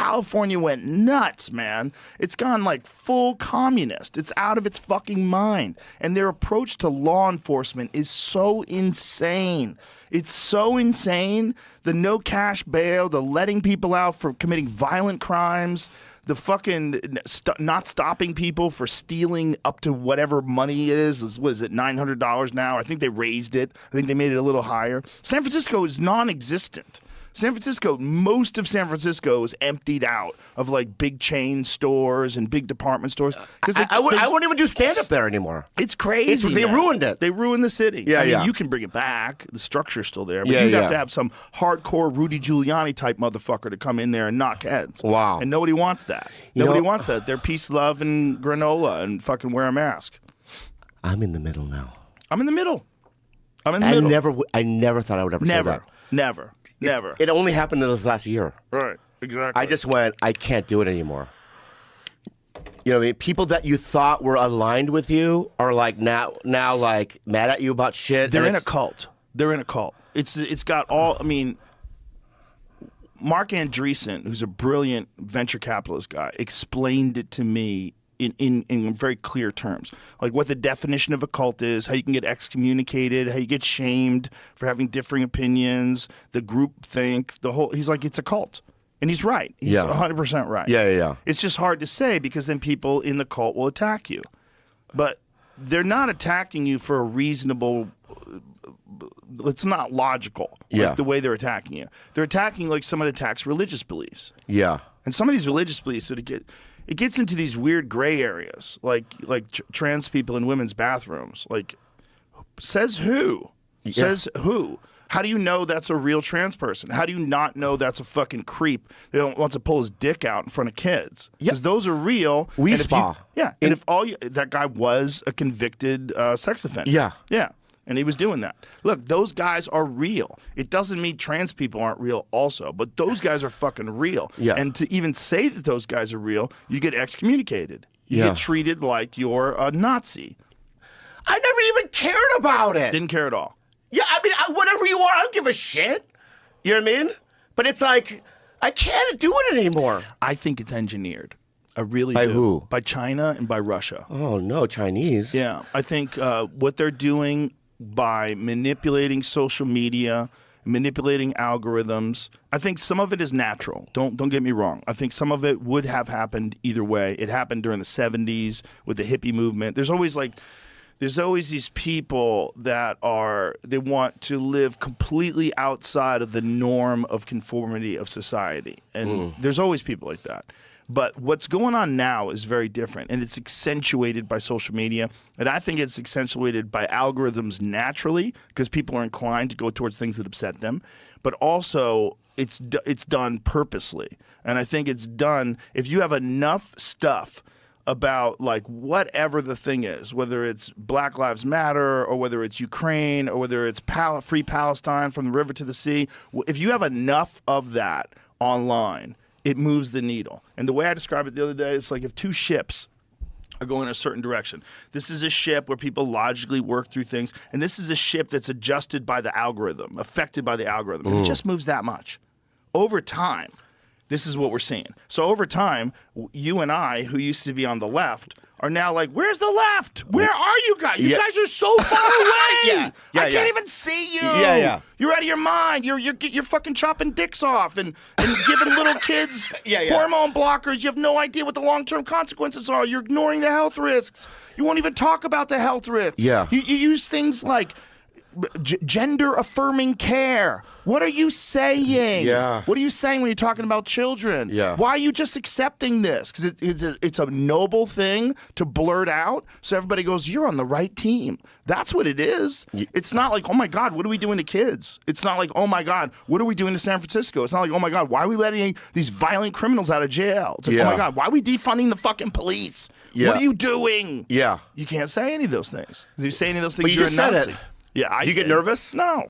California went nuts, man. It's gone like full communist. It's out of its fucking mind. And their approach to law enforcement is so insane. It's so insane. The no cash bail, the letting people out for committing violent crimes, the fucking not stopping people for stealing up to whatever money it is. What is it, $900 now? I think they raised it. I think they made it a little higher. San Francisco is non-existent. Most of San Francisco is emptied out of like big chain stores and big department stores. I wouldn't even do stand-up there anymore. It's crazy. They ruined it. They ruined the city. Yeah, I mean, you can bring it back. The structure's still there. But you'd have to have some hardcore Rudy Giuliani type motherfucker to come in there and knock heads. Wow. And nobody wants that. Nobody wants that. They're peace, love, and granola and fucking wear a mask. I'm in the middle now. I'm in the middle. I'm in the middle. I never thought I would ever say that. Never. It only happened in this last year. Right, exactly. I just went, I can't do it anymore. You know what I mean? People that you thought were aligned with you are like now like mad at you about shit. They're in a cult. It's got all, I mean, Mark Andreessen, who's a brilliant venture capitalist guy, explained it to me in very clear terms, like what the definition of a cult is, how you can get excommunicated, how you get shamed for having differing opinions, the group think, the whole. He's like, it's a cult, and he's right. He's 100% right. Yeah. It's just hard to say because then people in the cult will attack you, but they're not attacking you for a reasonable. It's not logical. Like the way they're attacking you. They're attacking like someone attacks religious beliefs. Yeah, and some of these religious beliefs It gets into these weird gray areas, like trans people in women's bathrooms. Like, says who? Yeah. Says who? How do you know that's a real trans person? How do you not know that's a fucking creep that don't want to pull his dick out in front of kids? Because those are real. And if that guy was a convicted sex offender. Yeah. And he was doing that. Look, those guys are real. It doesn't mean trans people aren't real also, but those guys are fucking real. Yeah. And to even say that those guys are real, you get excommunicated. You get treated like you're a Nazi. I never even cared about it. Didn't care at all. Yeah, I mean, whatever you are, I don't give a shit. You know what I mean? But it's like, I can't do it anymore. I think it's engineered. I really do. By who? By China and by Russia. Oh, no, Chinese. Yeah, I think what they're doing by manipulating social media, manipulating algorithms. I think some of it is natural. Don't get me wrong. I think some of it would have happened either way. It happened during the 70s with the hippie movement. There's always these people that they want to live completely outside of the norm of conformity of society. And there's always people like that. But what's going on now is very different, and it's accentuated by social media. And I think it's accentuated by algorithms naturally because people are inclined to go towards things that upset them. But also, it's done purposely. And I think it's done if you have enough stuff about like whatever the thing is, whether it's Black Lives Matter or whether it's Ukraine or whether it's Free Palestine from the river to the sea. If you have enough of that online, it moves the needle. And the way I described it the other day is like if two ships are going in a certain direction. This is a ship where people logically work through things, and this is a ship that's adjusted by the algorithm, affected by the algorithm. If it just moves that much, over time, this is what we're seeing. So over time, you and I, who used to be on the left, are now like, where's the left? Where are you guys? You guys are so far away. I can't even see you. You're out of your mind. You're fucking chopping dicks off and giving little kids hormone blockers. You have no idea what the long-term consequences are. You're ignoring the health risks. You won't even talk about the health risks. You use things like gender-affirming care. What are you saying? What are you saying when you're talking about children? Why are you just accepting this? Because it's a noble thing to blurt out, so everybody goes, you're on the right team. That's what it is. It's not like, oh my God, what are we doing to kids? It's not like, oh my God, what are we doing to San Francisco? It's not like, oh my God, why are we letting these violent criminals out of jail? It's like, oh my God, why are we defunding the fucking police? What are you doing? You can't say any of those things. If you say any of those things, you're a Nazi. Yeah, you get nervous? No.